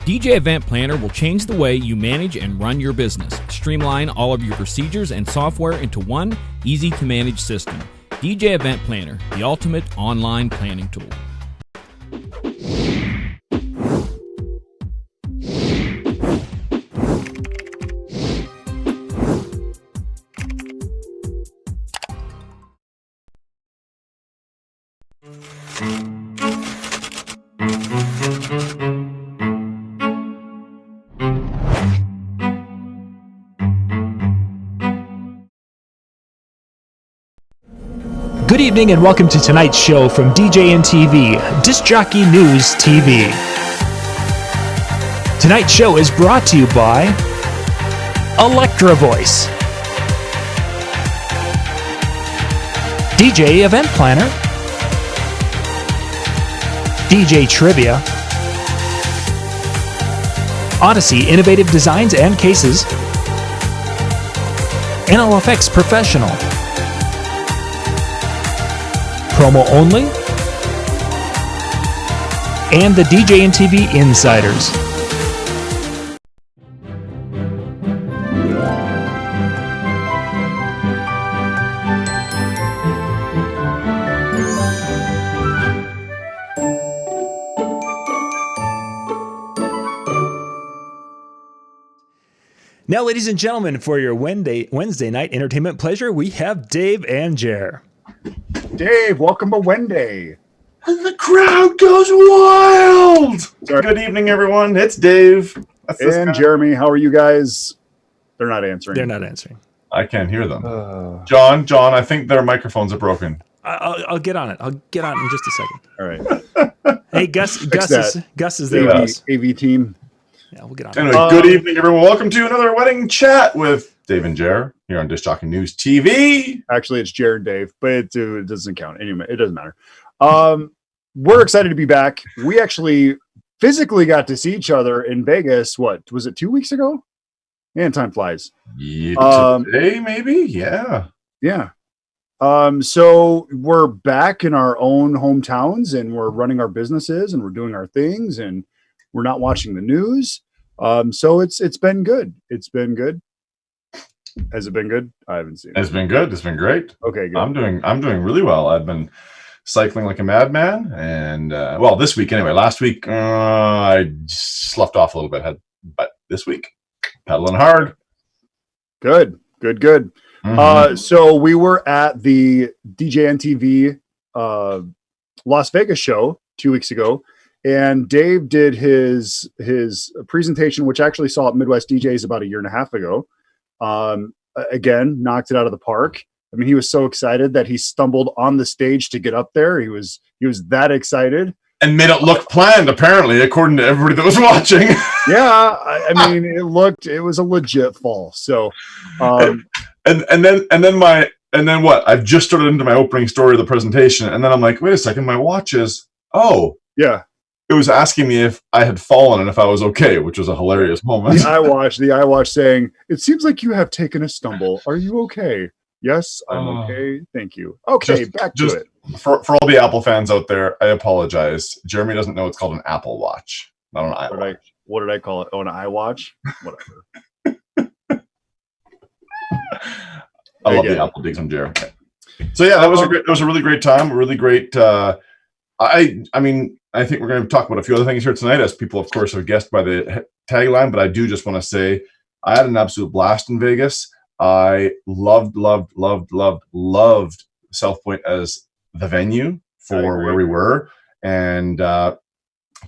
DJ Event Planner will change the way you manage and run your business. Streamline all of your procedures and software into one easy-to-manage system. DJ Event Planner, the ultimate online planning tool. Good evening and welcome to tonight's show from DJNTV, Disc Jockey News TV. Tonight's show is brought to you by Electra Voice, DJ Event Planner, DJ Trivia, Odyssey Innovative Designs and Cases, NLFX Professional, Promo Only, and the DJNTV Insiders. Now, ladies and gentlemen, for your Wednesday night entertainment pleasure, we have Dave and Jer. Dave, welcome to Wednesday. And the crowd goes wild. Sorry. Good evening, everyone. It's Dave. And Jeremy, how are you guys? They're not answering. They're not answering. I can't hear them. John, I think their microphones are broken. I'll get on it. I'll get on it in just a second. All right. Hey, Gus is there. AV team. Yeah, we'll get on Anyway, good evening, everyone. Welcome to another wedding chat with Dave and Jer here on Disc Jockey News TV. Actually, it's Jared and Dave, but it doesn't count. Anyway, it doesn't matter. We're excited to be back. We actually physically got to see each other in Vegas. What was it, 2 weeks ago? Man, time flies. Yeah, today, maybe? Yeah. Yeah. So we're back in our own hometowns and we're running our businesses and we're doing our things and we're not watching the news. So it's been good. It's been good. Has it been good? I haven't seen it. It's been good. It's been great. Okay, good. I'm doing really well. I've been cycling like a madman, and well, this week anyway. Last week I sloughed off a little bit, but this week pedaling hard. Good. Mm-hmm. So we were at the DJNTV Las Vegas show 2 weeks ago, and Dave did his presentation, which I actually saw at Midwest DJs about a year and a half ago. Again, knocked it out of the park. I mean, he was so excited that he stumbled on the stage to get up there. He was that excited. And made it look planned, apparently, according to everybody that was watching. Yeah, I mean, it was a legit fall. So, and then what? I've just started into my opening story of the presentation, and then I'm like, wait a second, my watch is yeah. It was asking me if I had fallen and if I was okay, which was a hilarious moment. The iWatch saying, "It seems like you have taken a stumble. Are you okay?" Yes, I'm okay. Thank you. Okay, back to it. For all the Apple fans out there, I apologize. Jeremy doesn't know it's called an Apple Watch, not an iWatch. What did I call it? Oh, an iWatch? Whatever. I love the Apple digs on Jeremy. So yeah, that was a really great time. A really great. I think we're going to talk about a few other things here tonight, as people, of course, have guessed by the tagline. But I do just want to say I had an absolute blast in Vegas. I loved South Point as the venue for where we were. And to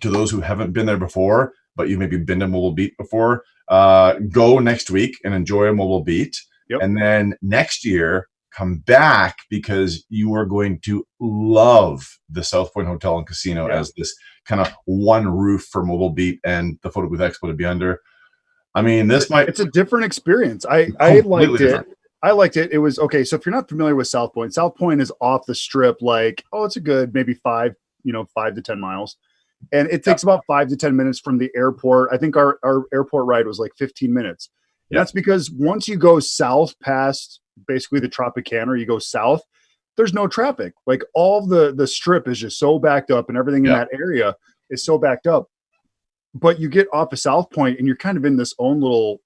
those who haven't been there before, but you've maybe been to Mobile Beat before, go next week and enjoy a Mobile Beat. Yep. And then next year, come back, because you are going to love the South Point Hotel and Casino as this kind of one roof for Mobile Beat and the Photo Booth Expo to be under. I mean, it's a different experience. I liked it. I liked it. It was okay. So if you're not familiar with South Point is off the strip, it's a good maybe 5 to 10 miles. And it takes about 5 to 10 minutes from the airport. I think our airport ride was like 15 minutes. Yeah. That's because once you go south past basically the Tropicana, you go south, there's no traffic. Like all the strip is just so backed up and everything in that area is so backed up. but you get off of South Point and you're kind of in this own little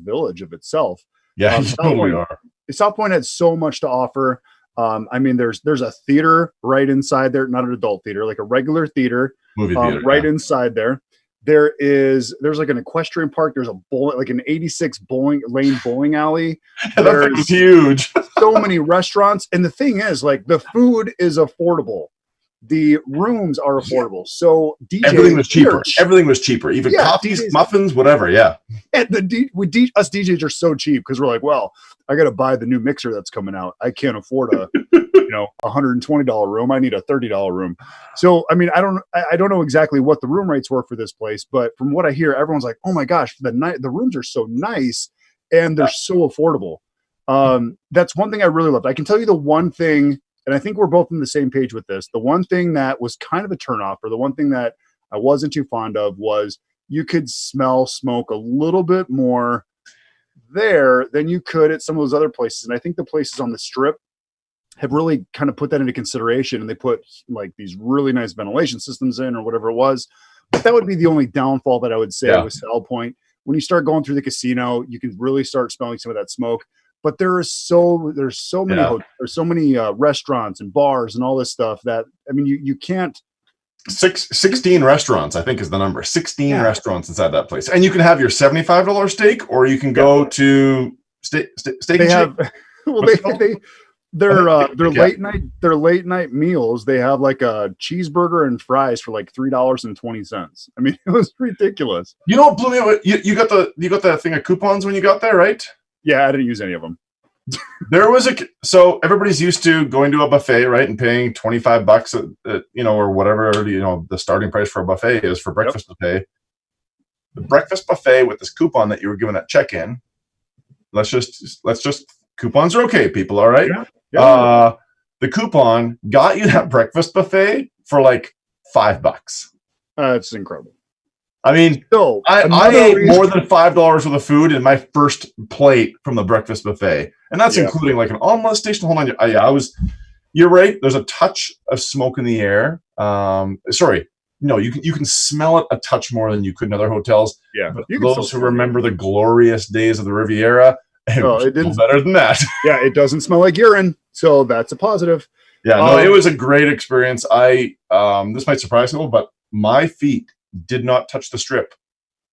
village of itself. Yeah, you totally are. South Point had so much to offer. I mean, there's a theater right inside there, not an adult theater, like a regular theater, movie theater, right inside there. There's like an equestrian park. There's a like an 86 lane bowling alley. That's huge. So many restaurants. And the thing is, like, the food is affordable. The rooms are affordable. So everything was cheaper. Everything was cheaper. Even coffees, DJs, muffins, whatever. Yeah. And us DJs are so cheap because we're like, well, I got to buy the new mixer that's coming out. I can't afford a $120 room. I need a $30 room. So I mean, I don't know exactly what the room rates were for this place, but from what I hear, everyone's like, oh my gosh, the rooms are so nice and they're so affordable. That's one thing I really loved. I can tell you the one thing. And I think we're both on the same page with this. The one thing that was kind of a turnoff, or the one thing that I wasn't too fond of, was you could smell smoke a little bit more there than you could at some of those other places. And I think the places on the Strip have really kind of put that into consideration, and they put like these really nice ventilation systems in or whatever it was. But that would be the only downfall that I would say with South Point. When you start going through the casino, you can really start smelling some of that smoke. But there's so many restaurants and bars and all this stuff that, I mean, you can't. 16 restaurants, I think, is the number. 16 restaurants inside that place, and you can have your $75 steak, or you can go to steak. They have, well, their late night meals. They have like a cheeseburger and fries for like $3.20. I mean, it was ridiculous. You know what blew me away? You got the thing of coupons when you got there, right? Yeah, I didn't use any of them. There was so everybody's used to going to a buffet, right, and paying $25 or whatever the starting price for a buffet is for breakfast buffet. The breakfast buffet with this coupon that you were given at check-in. Let's just coupons are okay, people. All right. Yeah. The coupon got you that breakfast buffet for like $5. It's incredible. I mean, I ate more than $5 worth of food in my first plate from the breakfast buffet, and that's including like an omelet station. Hold on, you're right. There's a touch of smoke in the air. You can smell it a touch more than you could in other hotels. Yeah, but those who remember the glorious days of the Riviera, it didn't better than that. Yeah, it doesn't smell like urine, so that's a positive. Yeah, no, it was a great experience. This might surprise people, but my feet did not touch the Strip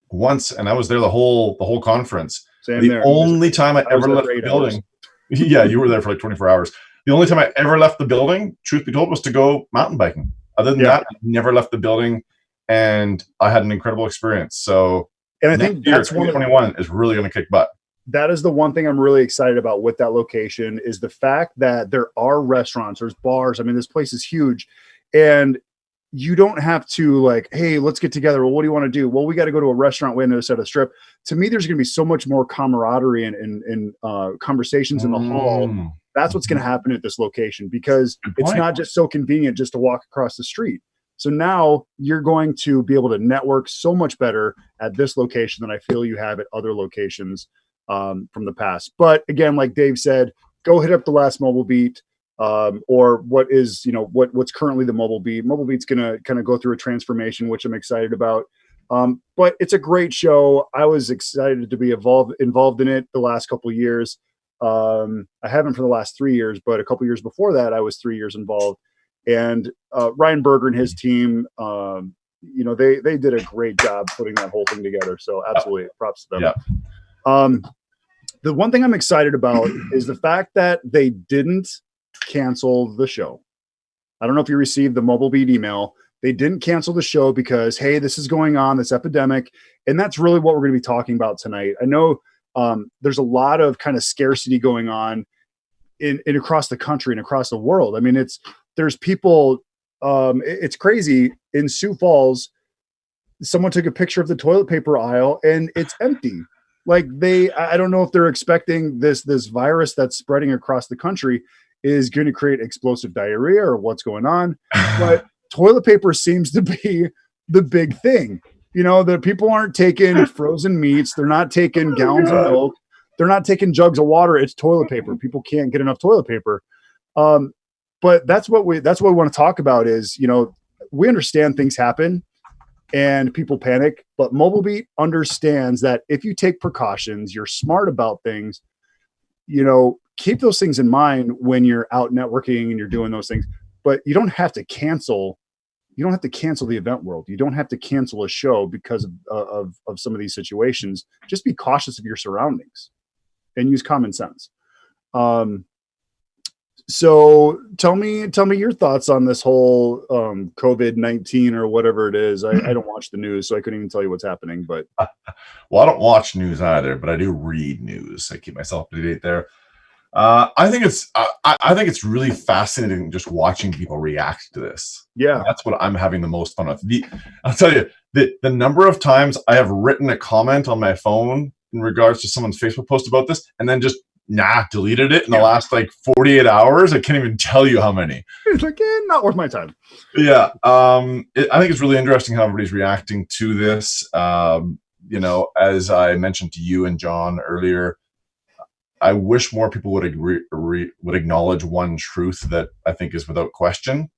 once, and I was there the whole conference. The only time I ever left the building, yeah, you were there for like 24 hours. The only time I ever left the building, truth be told, was to go mountain biking. Other than that, I never left the building, and I had an incredible experience. So, and I think that's 2021 is really going to kick butt. That is the one thing I'm really excited about with that location, is the fact that there are restaurants, there's bars. I mean, this place is huge, and you don't have to like, hey, let's get together. Well, what do you want to do? Well, we got to go to a restaurant way on the other side of the Strip. To me, there's going to be so much more camaraderie and conversations in the hall. That's what's going to happen at this location, because it's not just so convenient just to walk across the street. So now you're going to be able to network so much better at this location than I feel you have at other locations from the past. But again, like Dave said, go hit up the last Mobile Beat. Or what is, what's currently the Mobile Beat. Mobile Beat's going to kind of go through a transformation, which I'm excited about. But it's a great show. I was excited to be involved in it the last couple of years. I haven't for the last 3 years, but a couple of years before that, I was 3 years involved. And Ryan Berger and his team, they did a great job putting that whole thing together. So absolutely, props to them. Yeah. The one thing I'm excited about is the fact that they didn't cancel the show. I don't know if you received the Mobile Beat email. They didn't cancel the show because, hey, this is going on, this epidemic. And that's really what we're going to be talking about tonight. I know there's a lot of kind of scarcity going on in across the country and across the world. I mean, there's people, it's crazy. In Sioux Falls, someone took a picture of the toilet paper aisle and it's empty. Like I don't know if they're expecting this virus that's spreading across the country is going to create explosive diarrhea or what's going on. But toilet paper seems to be the big thing. The people aren't taking frozen meats. They're not taking gallons of milk. They're not taking jugs of water. It's toilet paper. People can't get enough toilet paper. But that's what we want to talk about is, we understand things happen, and people panic. But Mobile Beat understands that if you take precautions, you're smart about things, keep those things in mind when you're out networking and you're doing those things. But you don't have to cancel. You don't have to cancel the event world. You don't have to cancel a show because of some of these situations. Just be cautious of your surroundings and use common sense. So tell me your thoughts on this whole COVID-19 or whatever it is. I don't watch the news, so I couldn't even tell you what's happening. But well, I don't watch news either, but I do read news. I keep myself up to date there. I think it's really fascinating just watching people react to this. Yeah, that's what I'm having the most fun with. I'll tell you the number of times I have written a comment on my phone in regards to someone's Facebook post about this, and then just deleted it in the last 48 hours. I can't even tell you how many. It's like, not worth my time. Yeah. I think it's really interesting how everybody's reacting to this. As I mentioned to you and John earlier, I wish more people would acknowledge one truth that I think is without question.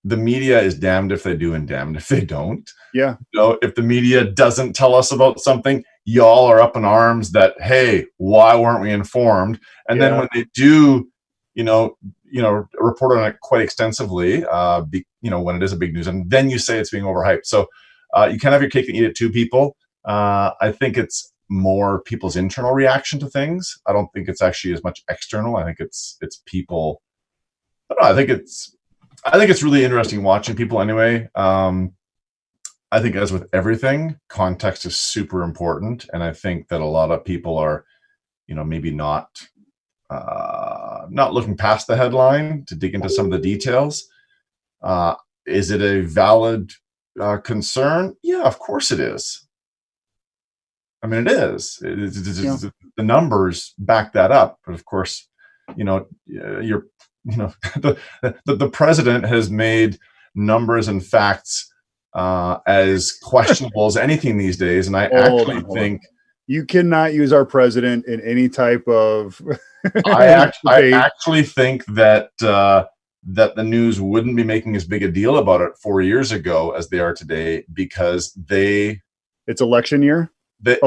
The media is damned if they do and damned if they don't. Yeah. If the media doesn't tell us about something, y'all are up in arms that, hey, why weren't we informed? And then when they do, report on it quite extensively, when it is a big news, and then you say it's being overhyped. So you can't have your cake and eat it too, people. I think it's more people's internal reaction to things. I don't think it's actually as much external. I think it's people. I don't know, I think it's really interesting watching people anyway. I think as with everything, context is super important. And I think that a lot of people are, maybe not looking past the headline to dig into some of the details. Is it a valid concern? Yeah, of course it is. I mean, it is. The numbers back that up. But of course, the president has made numbers and facts as questionable as anything these days. And I think you cannot use our president in any type of. I actually think that that the news wouldn't be making as big a deal about it 4 years ago as they are today, because it's election year. They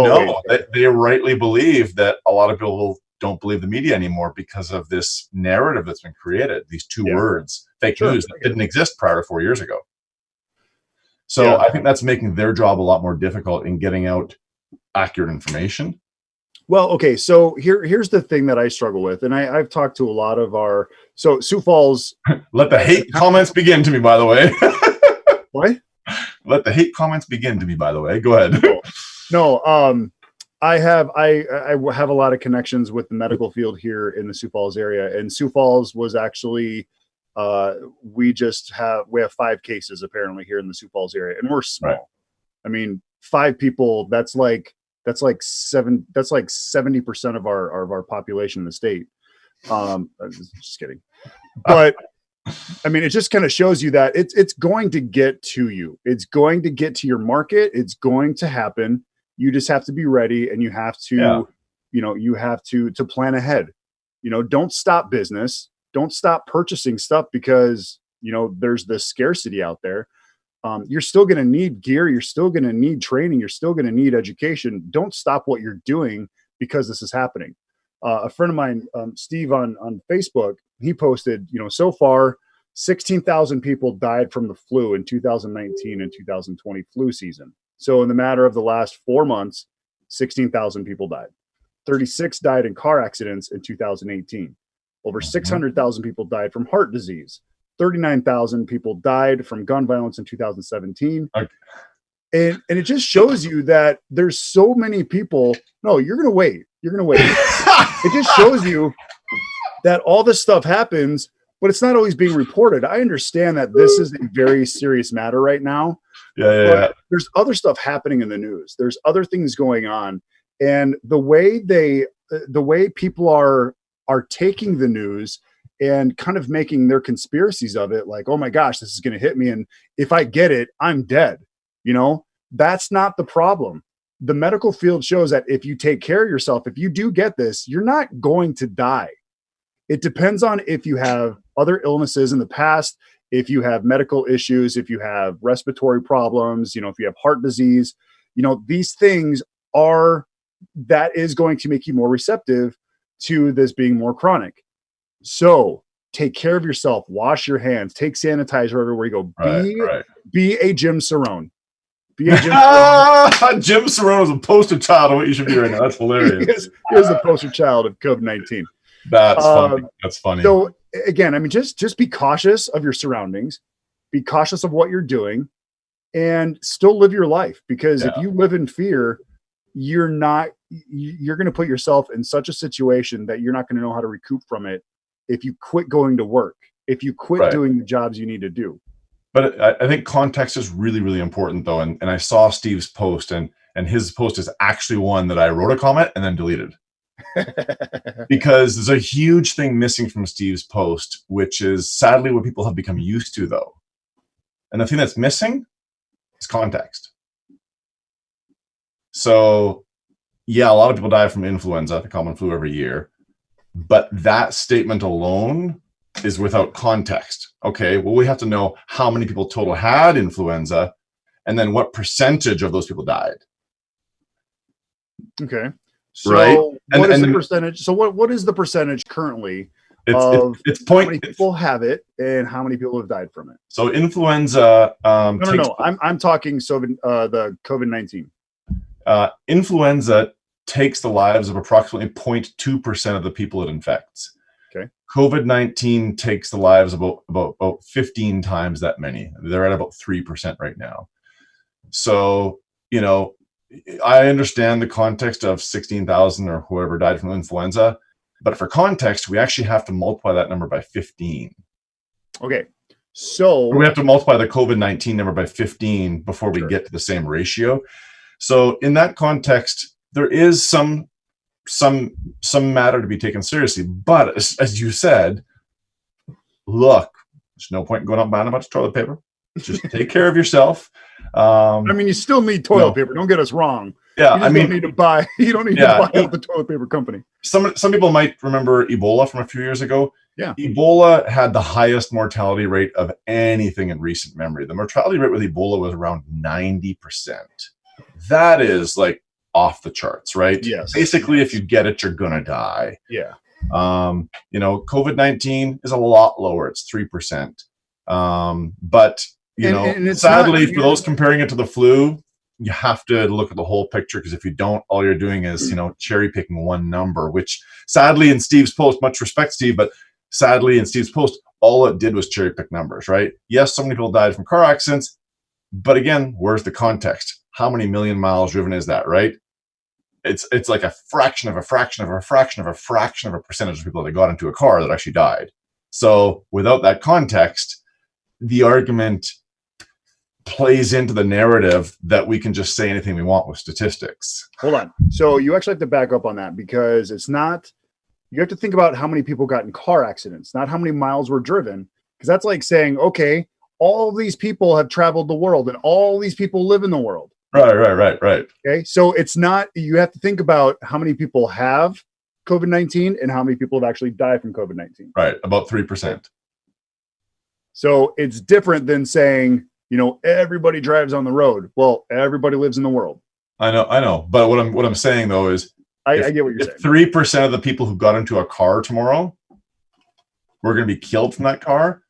rightly believe that a lot of people don't believe the media anymore because of this narrative that's been created. These two words, fake news, that didn't exist prior to 4 years ago. So I think that's making their job a lot more difficult in getting out accurate information. Well, okay, so here's the thing that I struggle with, and I've talked to a lot of Sioux Falls. Let the hate comments begin to me, by the way. What? Let the hate comments begin to me, by the way. Go ahead. No, I have a lot of connections with the medical field here in the Sioux Falls area, and Sioux Falls was actually we have 5 cases apparently here in the Sioux Falls area, and we're small. Right. I mean, 5 people, that's like 70% of our population in the state. Just kidding. But I mean, it just kind of shows you that it's going to get to you. It's going to get to your market. It's going to happen. You just have to be ready, and you have to, you have to plan ahead. Don't stop business. Don't stop purchasing stuff because, there's this scarcity out there. You're still going to need gear. You're still going to need training. You're still going to need education. Don't stop what you're doing because this is happening. A friend of mine, Steve on Facebook, he posted, so far 16,000 people died from the flu in 2019 and 2020 flu season. So in the matter of the last 4 months, 16,000 people died. 36 died in car accidents in 2018. Over 600,000 people died from heart disease. 39,000 people died from gun violence in 2017. Okay. And it just shows you that there's so many people. No, you're going to wait. It just shows you that all this stuff happens, but it's not always being reported. I understand that this is a very serious matter right now. Yeah. There's other stuff happening in the news. There's other things going on. And the way people are taking the news and kind of making their conspiracies of it, like, oh my gosh, this is going to hit me, and if I get it, I'm dead. That's not the problem. The medical field shows that if you take care of yourself, if you do get this, you're not going to die. It depends on if you have other illnesses in the past, if you have medical issues, if you have respiratory problems, if you have heart disease, these things that is going to make you more receptive to this being more chronic. So take care of yourself, wash your hands, take sanitizer everywhere you go. Be a Jim Cerrone. Be a Jim Cerrone. Jim Cerrone is a poster child of what you should be right now. That's hilarious. He is the poster child of COVID-19. That's funny. That's funny. So again, I mean, just be cautious of your surroundings, be cautious of what you're doing, and still live your life. Because if you live in fear, you're going to put yourself in such a situation that you're not going to know how to recoup from it if you quit going to work, if you quit doing the jobs you need to do. But I think context is really, really important, though. And I saw Steve's post, and his post is actually one that I wrote a comment and then deleted. Because there's a huge thing missing from Steve's post, which is sadly what people have become used to, though. And the thing that's missing is context. So, yeah, a lot of people die from influenza, the common flu, every year. But that statement alone is without context. Okay, well, we have to know how many people total had influenza, and then what percentage of those people died. Okay. So what is the percentage? So what is the percentage currently of how many people have it and how many people have died from it? So influenza. No. I'm talking the COVID-19. Influenza takes the lives of approximately 0.2% of the people it infects. Okay. COVID-19 takes the lives of about 15 times that many. They're at about 3% right now. So, I understand the context of 16,000 or whoever died from influenza, but for context, we actually have to multiply that number by 15. Okay. So we have to multiply the COVID-19 number by 15 before we get to the same ratio. So in that context, there is some matter to be taken seriously. But as you said, look, there's no point in going out and buying a bunch of toilet paper. Just take care of yourself. I mean, you still need toilet paper. Don't get us wrong. Yeah, you don't need to buy. You don't need to buy out the toilet paper company. Some people might remember Ebola from a few years ago. Yeah, Ebola had the highest mortality rate of anything in recent memory. The mortality rate with Ebola was around 90%. That is like off the charts, right? Yes. Basically, if you get it, you're gonna die. Yeah. COVID-19 is a lot lower. It's 3%. But sadly, for those comparing it to the flu, you have to look at the whole picture, because if you don't, all you're doing is, cherry picking one number, which sadly in Steve's post, much respect, Steve, but sadly in Steve's post, all it did was cherry pick numbers, right? Yes, so many people died from car accidents, but again, where's the context? How many million miles driven is that, right? It's like a fraction of a fraction of a fraction of a fraction of a percentage of people that got into a car that actually died. So without that context, the argument plays into the narrative that we can just say anything we want with statistics. Hold on. So you actually have to back up on that, because it's not, you have to think about how many people got in car accidents, not how many miles were driven. Because that's like saying, okay, all of these people have traveled the world and all these people live in the world. Right. Okay. So it's not, you have to think about how many people have COVID-19 and how many people have actually died from COVID-19. Right. About 3%. So it's different than saying, everybody drives on the road. Well, everybody lives in the world. I know. But what I'm saying though is, I get what you're saying. 3% of the people who got into a car tomorrow were going to be killed from that car,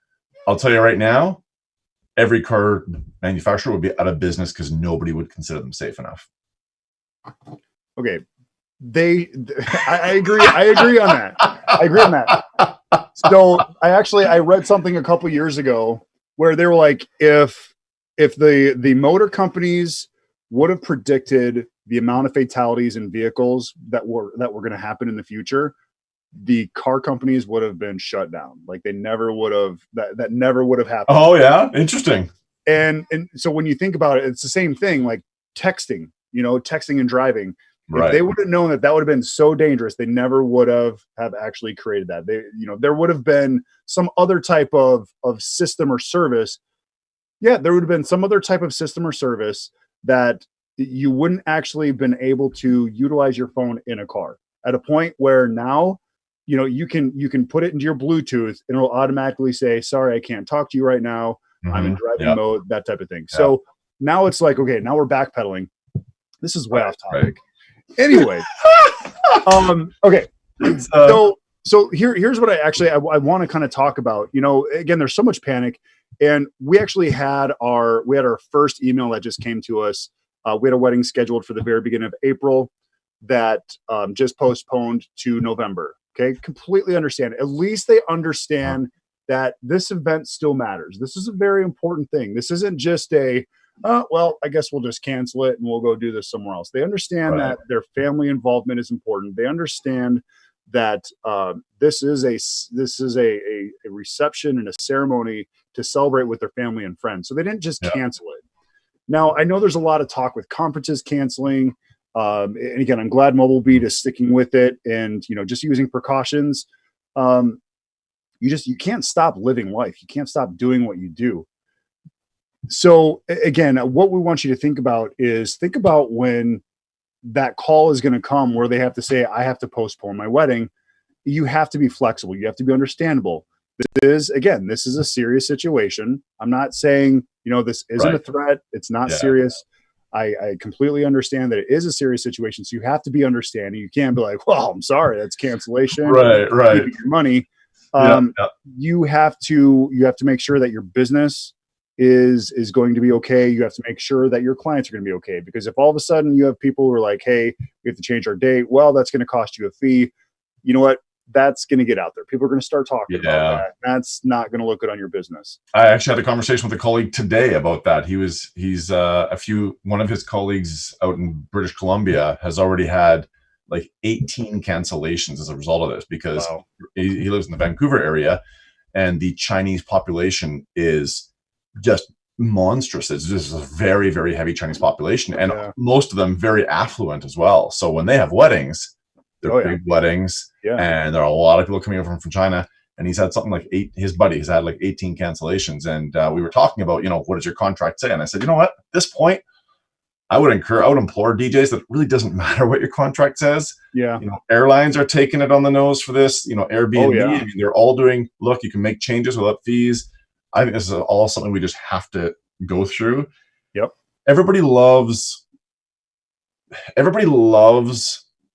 I'll tell you right now, every car manufacturer would be out of business because nobody would consider them safe enough. Okay. I agree. I agree on that. I agree on that. So I read something a couple years ago where they were like, if the motor companies would have predicted the amount of fatalities in vehicles that were going to happen in the future, the car companies would have been shut down. Like they never would have, that never would have happened. Oh yeah. Interesting. And so when you think about it, it's the same thing, like texting, texting and driving. Right. If they would have known that would have been so dangerous, they never would have actually created that. There would have been some other type of system or service. Yeah, there would have been some other type of system or service that you wouldn't actually been able to utilize your phone in a car, at a point where now you can put it into your Bluetooth and it'll automatically say, sorry, I can't talk to you right now. I'm in driving mode, that type of thing. So now it's like, okay, now we're backpedaling. This is way off topic. Anyway, okay. So here's what I want to kind of talk about. Again, there's so much panic, and we actually had our first email that just came to us. We had a wedding scheduled for the very beginning of April that just postponed to November. Okay, completely understand. At least they understand that this event still matters. This is a very important thing. This isn't just well, I guess we'll just cancel it and we'll go do this somewhere else. They understand that their family involvement is important. They understand that this is a reception and a ceremony to celebrate with their family and friends. So they didn't just cancel it. Now, I know there's a lot of talk with conferences canceling. And again, I'm glad Mobile Beat is sticking with it and, just using precautions. You can't stop living life. You can't stop doing what you do. So again, what we want you to think about when that call is going to come where they have to say, I have to postpone my wedding. You have to be flexible. You have to be understandable. This is a serious situation. I'm not saying, this isn't a threat. It's not serious. I completely understand that it is a serious situation. So you have to be understanding. You can't be like, well, I'm sorry, that's cancellation. Right. Keeping your money. You have to make sure that your business is going to be okay. You have to make sure that your clients are going to be okay. Because if all of a sudden you have people who are like, hey, we have to change our date. Well, that's going to cost you a fee. You know what? That's going to get out there. People are going to start talking about that. That's not going to look good on your business. I actually had a conversation with a colleague today about that. One of his colleagues out in British Columbia has already had like 18 cancellations as a result of this because he lives in the Vancouver area and the Chinese population is just monstrous. It's just a very, very heavy Chinese population and most of them very affluent as well. So when they have weddings, they're big weddings and there are a lot of people coming over from China, and he's had something like his buddy has had like 18 cancellations. And we were talking about, what does your contract say? And I said, you know what, at this point, I would implore DJs that it really doesn't matter what your contract says. Yeah. Airlines are taking it on the nose for this, Airbnb, I mean, they're all doing, look, you can make changes without fees. I think this is all something we just have to go through. Yep. Everybody loves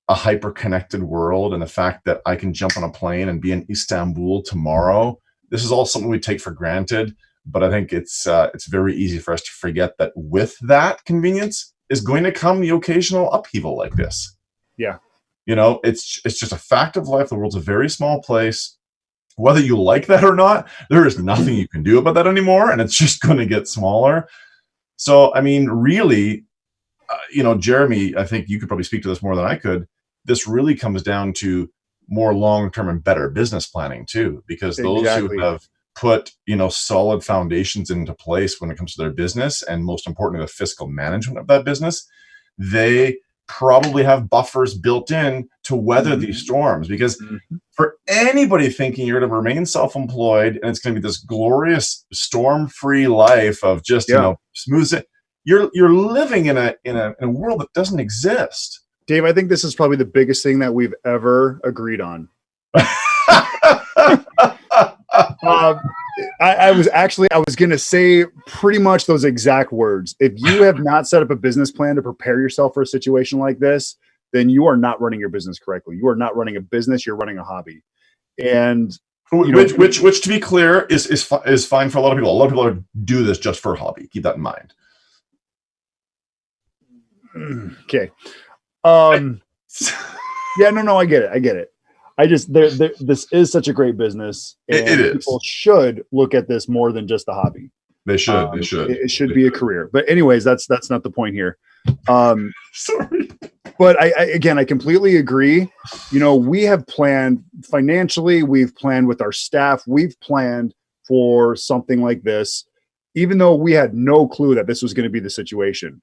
a hyper-connected world, and the fact that I can jump on a plane and be in Istanbul tomorrow. This is all something we take for granted, but I think it's very easy for us to forget that with that convenience is going to come the occasional upheaval like this. Yeah. It's just a fact of life. The world's a very small place. Whether you like that or not, there is nothing you can do about that anymore, and it's just going to get smaller. So, I mean, really, Jeremy, I think you could probably speak to this more than I could. This really comes down to more long-term and better business planning too, because those who have put, solid foundations into place when it comes to their business, and most importantly, the fiscal management of that business, they probably have buffers built in to weather these storms. Because for anybody thinking you're going to remain self-employed and it's going to be this glorious storm-free life of just, smooth, you're living in a world that doesn't exist. Dave, I think this is probably the biggest thing that we've ever agreed on. I was going to say pretty much those exact words. If you have not set up a business plan to prepare yourself for a situation like this, then you are not running your business correctly. You are not running a business. You're running a hobby. And which to be clear is fine for a lot of people. A lot of people do this just for a hobby. Keep that in mind. Okay. No, I get it. I just, this is such a great business. And it is. People should look at this more than just a hobby. They should. It should be a career. But anyways, that's not the point here. Sorry. But I completely agree. We have planned financially. We've planned with our staff. We've planned for something like this, even though we had no clue that this was going to be the situation.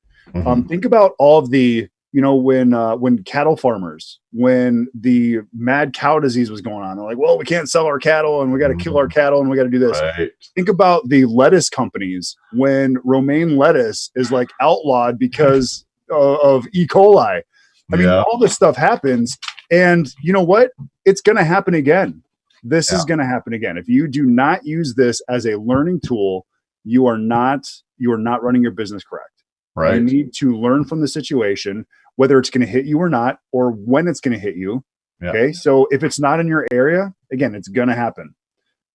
Think about all of the, when cattle farmers, when the mad cow disease was going on, they're like, well, we can't sell our cattle and we got to kill our cattle and we got to do this. Right. Think about the lettuce companies when romaine lettuce is like outlawed because of E. coli. I mean, all this stuff happens. And you know what? it's going to happen again. This is going to happen again. If you do not use this as a learning tool, you are not running your business correct. Right. You need to learn from the situation, whether it's going to hit you or not, or when it's going to hit you. Yeah. Okay. So if it's not in your area, again, it's going to happen.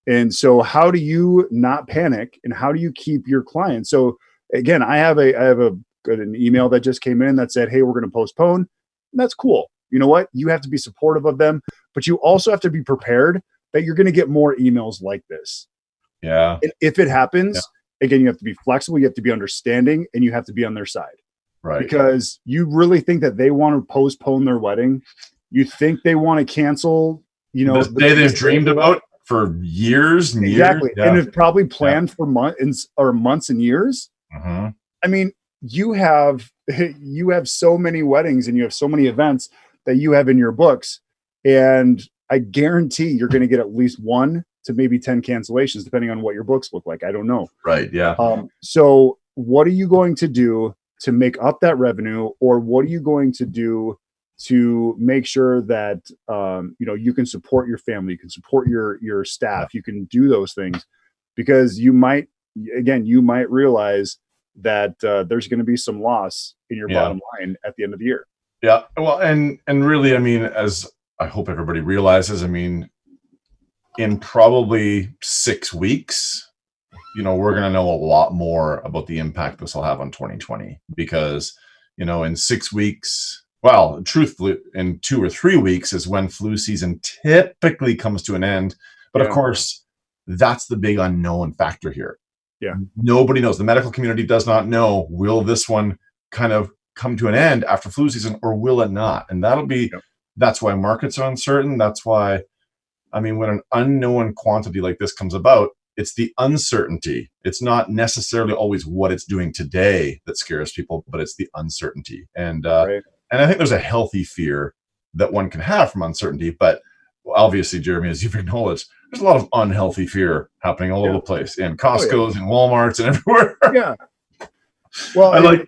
And so how do you not panic, and how do you keep your clients? So again, I have an email that just came in that said, hey, we're going to postpone. And that's cool. You know what? You have to be supportive of them, but you also have to be prepared that you're going to get more emails like this. Yeah. And if it happens, again, you have to be flexible, you have to be understanding, and you have to be on their side. Right. Because you really think that they want to postpone their wedding. You think they want to cancel, this day they've dreamed about for years and exactly. years. Yeah. And have probably planned for months and years. Mm-hmm. I mean, you have so many weddings and you have so many events that you have in your books. And I guarantee you're going to get at least 1 to maybe 10 cancellations, depending on what your books look like. I don't know. Right. Yeah. So what are you going to do to make up that revenue, or what are you going to do to make sure that, you can support your family, you can support your staff, you can do those things, because you might realize that there's going to be some loss in your bottom line at the end of the year. Yeah. Well, and really, I mean, as I hope everybody realizes, I mean, in probably 6 weeks, we're going to know a lot more about the impact this will have on 2020, because, in 6 weeks, well, truthfully, in 2 or 3 weeks is when flu season typically comes to an end. But of course, that's the big unknown factor here. Yeah. Nobody knows. The medical community does not know, will this one kind of come to an end after flu season, or will it not? And that's why markets are uncertain. That's why, I mean, when an unknown quantity like this comes about, it's the uncertainty. It's not necessarily always what it's doing today that scares people, but it's the uncertainty. And and I think there's a healthy fear that one can have from uncertainty. But obviously, Jeremy, as you've acknowledged, there's a lot of unhealthy fear happening all over the place, in Costco's and Walmart's and everywhere. Yeah. Well, I like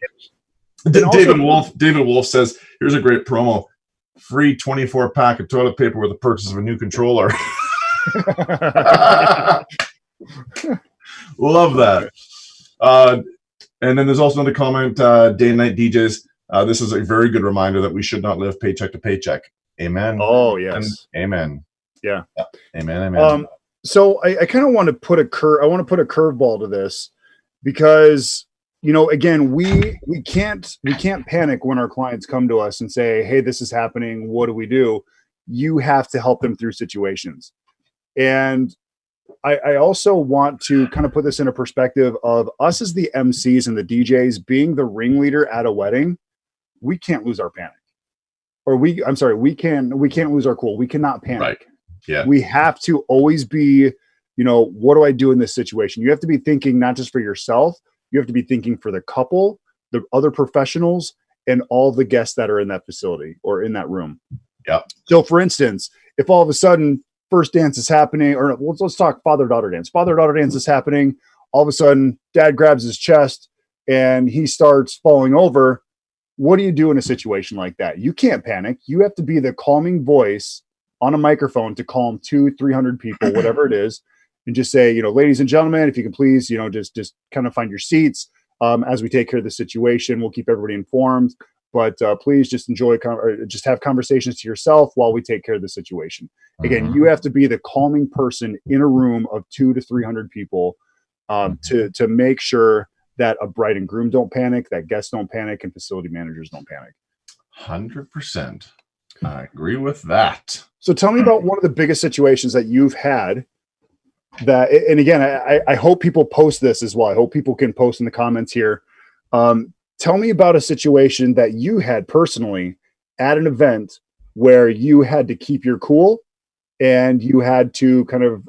David Wolf says, here's a great promo: free 24-pack of toilet paper with the purchase of a new controller. Love that. And then there's also another comment, day and night DJs. This is a very good reminder that we should not live paycheck to paycheck. Amen. Oh, yes. Amen. Yeah. Amen. So I kind of want to put a curveball to this, because, again, we can't panic when our clients come to us and say, hey, this is happening. What do we do? You have to help them through situations. And I also want to kind of put this in a perspective of us as the MCs and the DJs being the ringleader at a wedding. We can't lose our panic, we can't lose our cool. We cannot panic. Right. Yeah. We have to always be, what do I do in this situation? You have to be thinking not just for yourself. You have to be thinking for the couple, the other professionals, and all the guests that are in that facility or in that room. Yeah. So for instance, if all of a sudden first dance is happening, or let's talk father-daughter dance. Father-daughter dance is happening. All of a sudden, dad grabs his chest and he starts falling over. What do you do in a situation like that? You can't panic. You have to be the calming voice on a microphone to calm 200-300 people, whatever it is, and just say, ladies and gentlemen, if you can please, just kind of find your seats as we take care of the situation. We'll keep everybody informed. But please just enjoy, just have conversations to yourself while we take care of the situation. Again, you have to be the calming person in a room of 200 to 300 people to make sure that a bride and groom don't panic, that guests don't panic, and facility managers don't panic. 100%. I agree with that. So tell me about one of the biggest situations that you've had. That, and again, I hope people post this as well. I hope people can post in the comments here. Tell me about a situation that you had personally at an event where you had to keep your cool and you had to kind of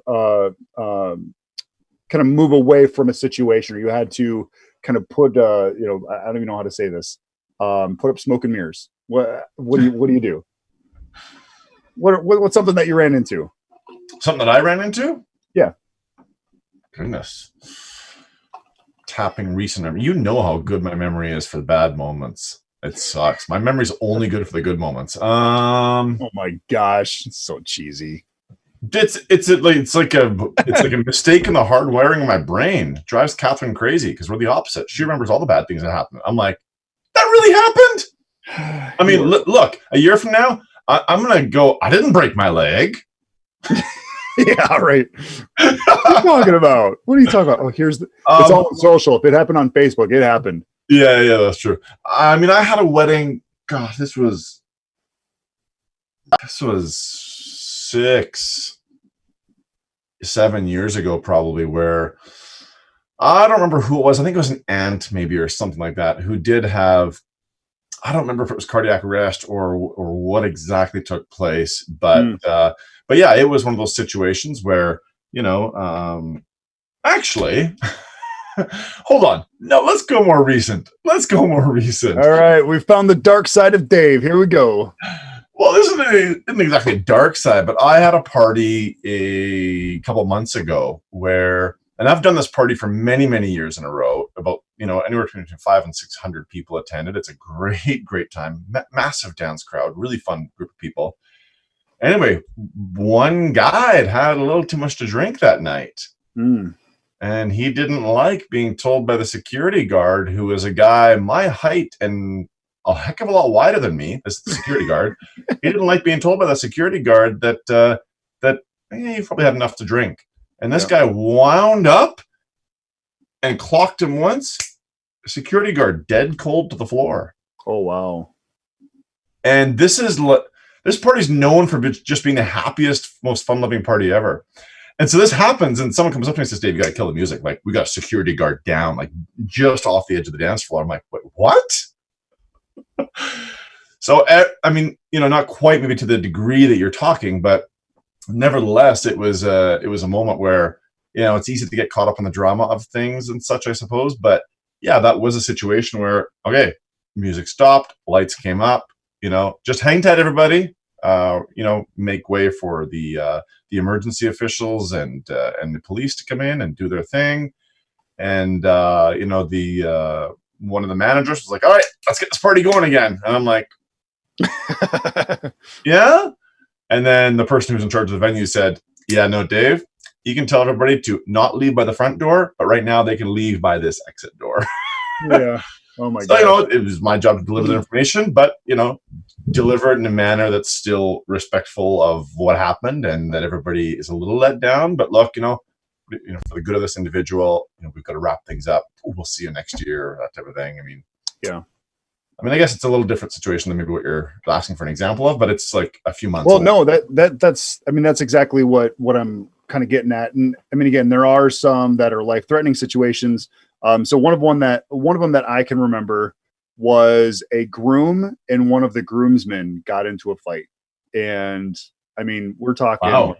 move away from a situation, or you had to kind of put, I don't even know how to say this, put up smoke and mirrors. What do you do? What's something that you ran into? Something that I ran into? Yeah. Goodness. Tapping recent memory. You know how good my memory is for bad moments. It sucks. My memory's only good for the good moments. Oh my gosh, it's so cheesy. It's like a mistake in the hardwiring of my brain. It drives Catherine crazy because we're the opposite. She remembers all the bad things that happened. I'm like, that really happened. I mean, look, a year from now, I'm gonna go. I didn't break my leg. Yeah, right. What are you talking about? What are you talking about? Oh, it's all social. If it happened on Facebook, it happened. Yeah, that's true. I mean, I had a wedding. God, this was 7 years ago, probably, where I don't remember who it was. I think it was an aunt, maybe, or something like that, who did have. I don't remember if it was cardiac arrest or what exactly took place, but yeah, it was one of those situations where actually. Hold on. No, let's go more recent. All right, we found the dark side of Dave. Here we go. Well, this isn't exactly a dark side, but I had a party a couple months ago where, and I've done this party for many, many years in a row, about, anywhere between 500 and 600 people attended. It's a great time. Massive dance crowd, really fun group of people. Anyway, one guy had a little too much to drink that night. And he didn't like being told by the security guard, who was a guy my height and a heck of a lot wider than me, as the security guard. He didn't like being told by the security guard that he probably had enough to drink. And this guy wound up and clocked him once. Security guard dead cold to the floor. Oh, wow. And this party's known for just being the happiest, most fun-loving party ever. And so this happens, and someone comes up to me and says, Dave, you got to kill the music. Like, we got a security guard down, like, just off the edge of the dance floor. I'm like, wait, what? So, I mean, not quite maybe to the degree that you're talking, but nevertheless, it was a moment where, it's easy to get caught up in the drama of things and such, I suppose. But, yeah, that was a situation where, okay, music stopped, lights came up, just hang tight, everybody. Make way for the emergency officials and the police to come in and do their thing. And the one of the managers was like, all right, let's get this party going again. And I'm like, yeah. And then the person who's in charge of the venue said, yeah, no, Dave, you can tell everybody to not leave by the front door, but right now they can leave by this exit door. Yeah. Oh my God. So, it was my job to deliver the information, but, deliver it in a manner that's still respectful of what happened and that everybody is a little let down. But look, for the good of this individual, we've got to wrap things up. We'll see you next year, that type of thing. I mean, yeah. I guess it's a little different situation than maybe what you're asking for an example of, but it's like a few months. Well, no, that's exactly what I'm kind of getting at. And I mean, again, there are some that are life-threatening situations. So one of them that I can remember was a groom and one of the groomsmen got into a fight. And I mean, we're talking,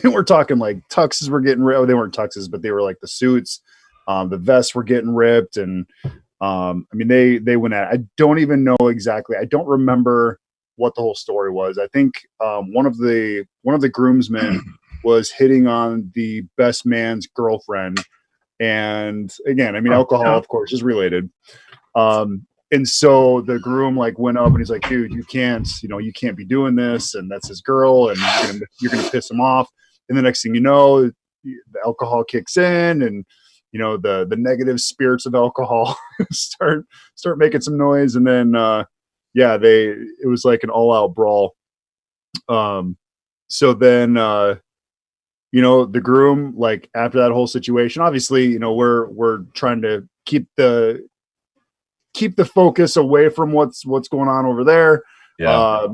we're talking like tuxes were getting ripped. They weren't tuxes, but they were like the suits. The vests were getting ripped. And I mean, they went at it. I don't even know exactly. I don't remember what the whole story was. I think one of the groomsmen was hitting on the best man's girlfriend. And again, I mean, alcohol, of course, is related. And so the groom went up and he's like, dude, you can't be doing this. And that's his girl. And you're going to piss him off. And the next thing you know, the alcohol kicks in and, the negative spirits of alcohol start making some noise. And then, it was like an all out brawl. So then, the groom, after that whole situation, obviously, we're trying to keep the focus away from what's going on over there. Yeah.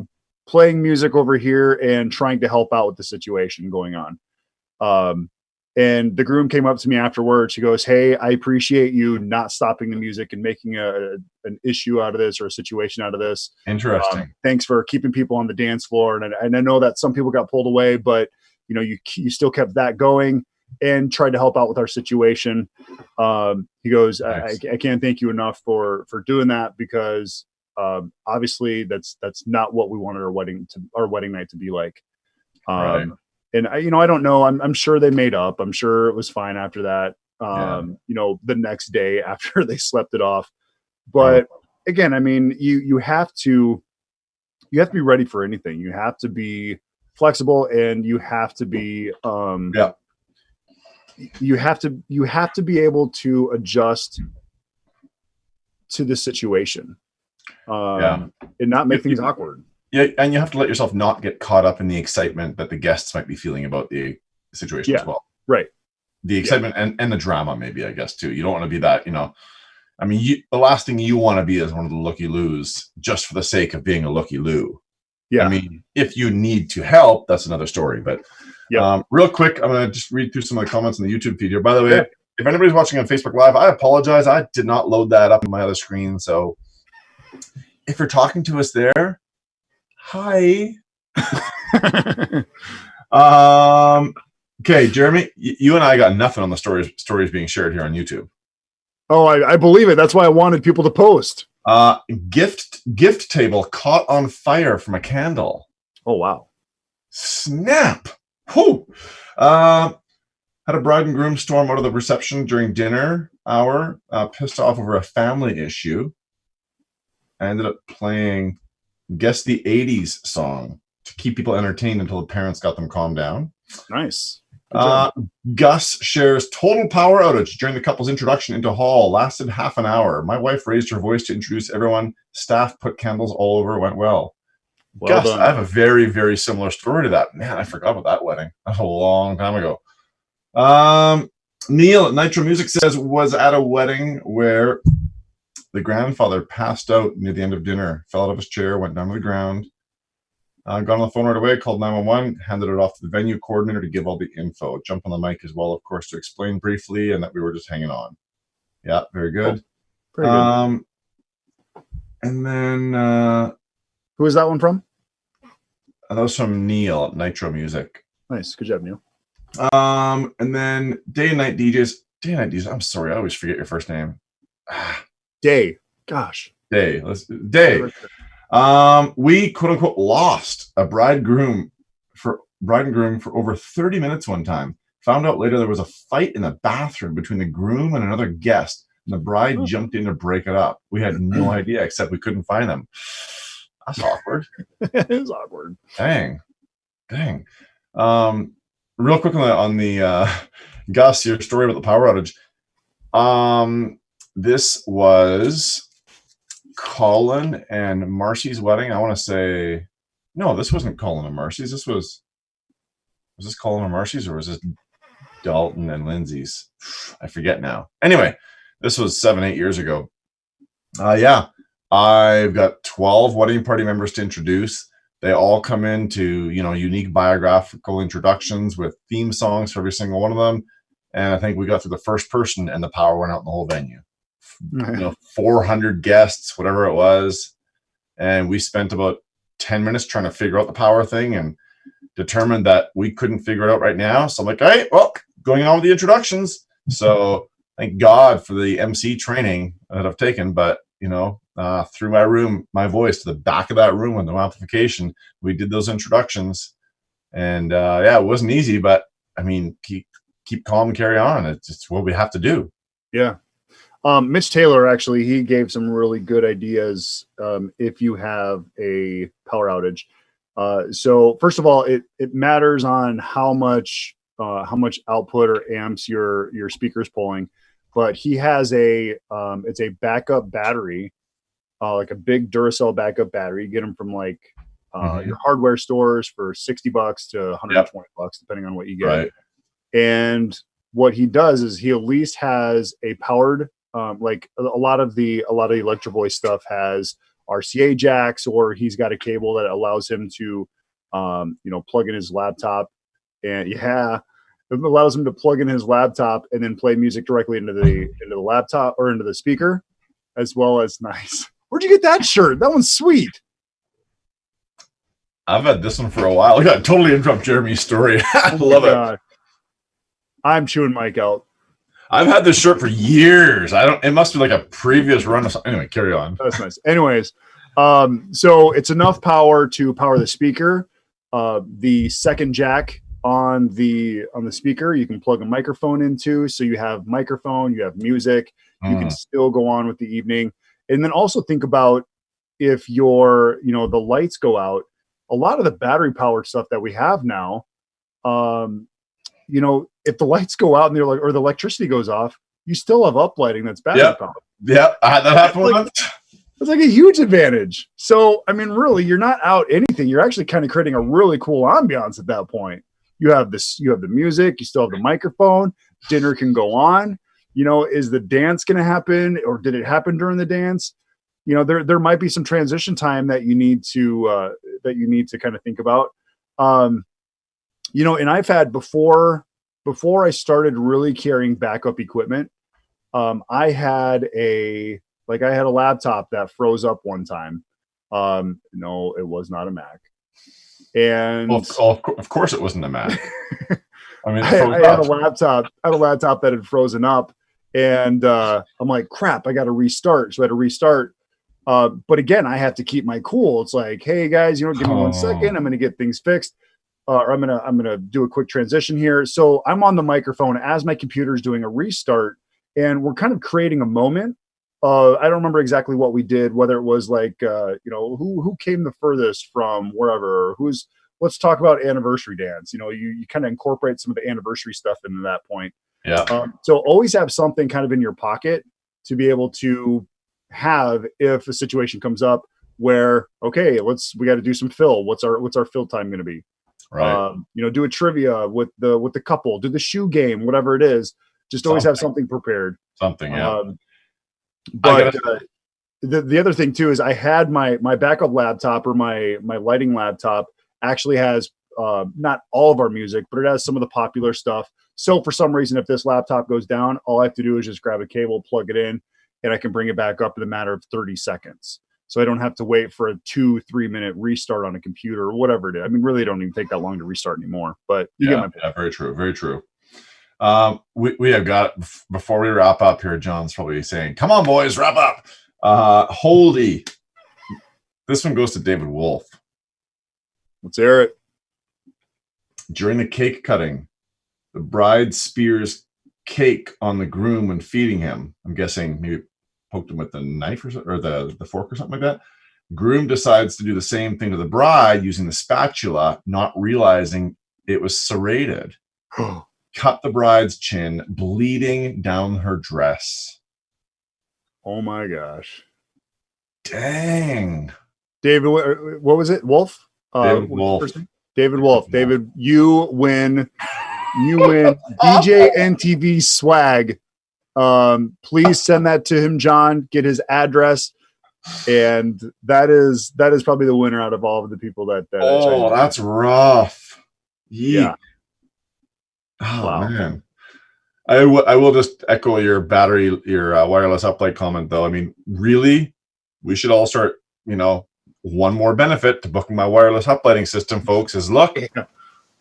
Playing music over here and trying to help out with the situation going on. And the groom came up to me afterwards. She goes, hey, I appreciate you not stopping the music and making an issue out of this or a situation out of this. Interesting. Thanks for keeping people on the dance floor. And I know that some people got pulled away, but you still kept that going and tried to help out with our situation. He goes, nice. I can't thank you enough for doing that because obviously that's not what we wanted our wedding night to be like. Right. And I don't know. I'm sure they made up. I'm sure it was fine after that. The next day after they slept it off. But again, I mean, you have to be ready for anything. You have to be flexible, and you have to be you have to be able to adjust to the situation, and not make things awkward. Yeah, and you have to let yourself not get caught up in the excitement that the guests might be feeling about the situation as well. Right. The excitement and the drama, maybe, I guess, too. You don't want to be that, I mean, the last thing you want to be is one of the looky-loos just for the sake of being a looky-loo. Yeah. I mean, if you need to help, that's another story. But real quick, I'm going to just read through some of the comments on the YouTube feed here. By the way, if anybody's watching on Facebook Live, I apologize. I did not load that up on my other screen. So if you're talking to us there, hi. Okay, Jeremy, you and I got nothing on the stories being shared here on YouTube. Oh, I believe it. That's why I wanted people to post. Gift table caught on fire from a candle. Oh, wow. Snap. Whew. Had a bride and groom storm out of the reception during dinner hour, pissed off over a family issue. I ended up playing Guess the 80s song to keep people entertained until the parents got them calmed down. Nice. Gus shares total power outage during the couple's introduction into hall. Lasted half an hour. My wife raised her voice to introduce everyone. Staff put candles all over. Went well. Gus, done. I have a very, very similar story to that. Man, I forgot about that wedding. That's a long time ago. Neil at Nitro Music says was at a wedding where the grandfather passed out near the end of dinner, fell out of his chair, went down to the ground. Got on the phone right away, called 911, handed it off to the venue coordinator to give all the info. Jump on the mic as well, of course, to explain briefly and that we were just hanging on. Yeah, very good. Very good. And then... who was that one from? That was from Neil at Nitro Music. Nice. Good job, Neil. And then Day and Night DJs. I'm sorry, I always forget your first name. Day. Gosh. Day. Day. We quote unquote lost a bride and groom for over 30 minutes one time. Found out later there was a fight in the bathroom between the groom and another guest, and the bride jumped in to break it up. We had no idea, except we couldn't find them. That's awkward. It is awkward. Dang. Real quick on the Gus, your story about the power outage. This was Colin and Marcy's wedding. I want to say, no, this wasn't Colin and Marcy's. Was this Colin and Marcy's, or was this Dalton and Lindsay's? I forget now. Anyway, this was 7-8 years ago. I've got 12 wedding party members to introduce. They all come into, unique biographical introductions with theme songs for every single one of them. And I think we got through the first person and the power went out in the whole venue. 400 guests, whatever it was. And we spent about 10 minutes trying to figure out the power thing and determined that we couldn't figure it out right now. So I'm like, all right, well, going on with the introductions. So thank God for the MC training that I've taken. But, through my voice to the back of that room with no amplification, we did those introductions. And it wasn't easy, but I mean, keep calm and carry on. It's what we have to do. Yeah. Mitch Taylor, actually, he gave some really good ideas if you have a power outage. So first of all, it matters on how much output or amps your speaker's pulling. But he has it's a backup battery, like a big Duracell backup battery. You get them from your hardware stores for $60 to $120, depending on what you get. Right. And what he does is he at least has a powered, like a lot of the Electro Voice stuff has RCA jacks, or he's got a cable that allows him to, plug in his laptop, and it allows him to plug in his laptop and then play music directly into the laptop or into the speaker, as well as nice. Where'd you get that shirt? That one's sweet. I've had this one for a while. I got to totally interrupt Jeremy's story. I love it. I'm chewing Mike out. I've had this shirt for years. It must be like a previous run of something. Anyway, carry on. That's nice. Anyways, so it's enough power to power the speaker. The second jack on the speaker, you can plug a microphone into. So you have microphone, you have music. You can still go on with the evening. And then also think about if your, the lights go out, a lot of the battery powered stuff that we have now, if the lights go out and or the electricity goes off, you still have uplighting that's battery powered. Yeah, I had that happen once. It's like a huge advantage. So, I mean, really, you're not out anything. You're actually kind of creating a really cool ambiance at that point. You have the music, you still have the microphone, dinner can go on. Is the dance going to happen, or did it happen during the dance? There might be some transition time that you need to kind of think about. And I've had before I started really carrying backup equipment, I had a laptop that froze up one time. No, it was not a Mac. And of course it wasn't a Mac. I mean, I had a laptop that had frozen up, and I'm like, crap, I got to restart. So I had to restart. But again, I have to keep my cool. It's like, hey guys, give me 1 second. I'm going to get things fixed. Or I'm going to do a quick transition here. So I'm on the microphone as my computer's doing a restart, and we're kind of creating a moment. I don't remember exactly what we did, whether it was like, who came the furthest from wherever, let's talk about anniversary dance. You kind of incorporate some of the anniversary stuff into that point. Yeah. So always have something kind of in your pocket to be able to have if a situation comes up where, okay, we got to do some fill. What's our fill time going to be? Right. Do a trivia with the couple, do the shoe game, whatever it is. Just always have something prepared. Something, yeah. But the other thing too is I had my backup laptop, or my lighting laptop actually has not all of our music, but it has some of the popular stuff. So for some reason, if this laptop goes down, all I have to do is just grab a cable, plug it in, and I can bring it back up in a matter of 30 seconds. So I don't have to wait for a 2-3 minute restart on a computer or whatever it is. I mean, really, it don't even take that long to restart anymore. But you get my point. Yeah, very true, very true. We have got, before we wrap up here, John's probably saying, come on boys, wrap up. Holy, this one goes to David Wolf. Let's hear it. During the cake cutting, the bride spears cake on the groom when feeding him. I'm guessing maybe poked him with the knife or the fork or something like that. Groom decides to do the same thing to the bride using the spatula, not realizing it was serrated. Cut the bride's chin, bleeding down her dress. Oh my gosh. Dang. David, what was it? Wolf? David Wolf. David Wolf. David, you win DJNTV swag. Please send that to him, John. Get his address. And that is probably the winner out of all of the people that that's rough. Yeah. Oh, wow. Man. I will just echo your wireless uplight comment, though. I mean, really, we should all start, one more benefit to booking my wireless uplighting system, folks, is look,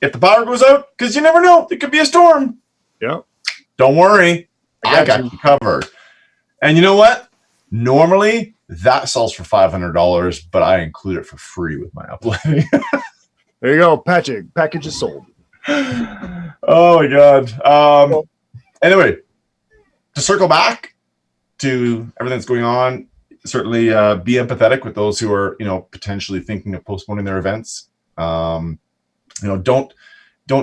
if the power goes out, because you never know, it could be a storm. Yeah. Don't worry. I got you covered. And you know what? Normally, that sells for $500, but I include it for free with my uplighting. There you go. Package is sold. Oh my God. Anyway, to circle back to everything that's going on, certainly be empathetic with those who are, potentially thinking of postponing their events. Don't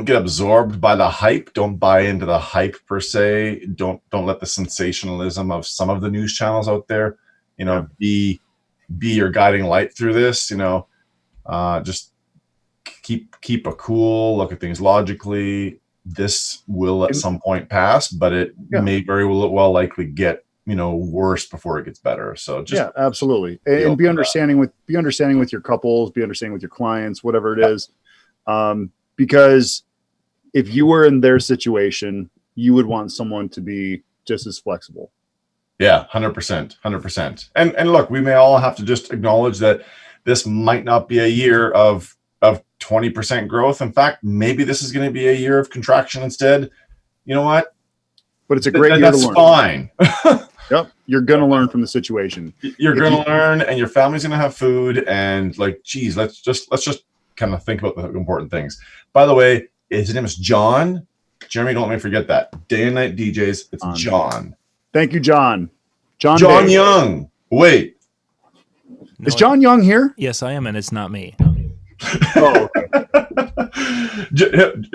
get absorbed by the hype. Don't buy into the hype per se. Don't let the sensationalism of some of the news channels out there, be your guiding light through this. Just keep a cool look at things logically. This will at some point pass, but it may very well likely get worse before it gets better. So just absolutely, and be understanding with your couples, be understanding with your clients, whatever it is, because if you were in their situation, you would want someone to be just as flexible. Yeah, 100%. And look, we may all have to just acknowledge that this might not be a year of 20% growth. In fact, maybe this is going to be a year of contraction instead. You know what? But it's a great year to learn. That's fine. Yep. You're going to learn from the situation. You're going to learn, and your family's going to have food, and let's just kind of think about the important things. By the way, his name is John. Jeremy, don't let me forget that. Day and Night DJs, it's John. Thank you, John. John Young. Wait. Is John Young here? Yes, I am, and it's not me. Oh,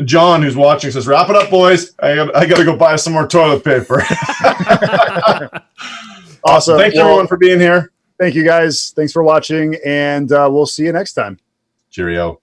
John, who's watching, says, "Wrap it up, boys. I got to go buy some more toilet paper." Awesome. Thanks everyone for being here. Thank you guys. Thanks for watching, and we'll see you next time. Cheerio.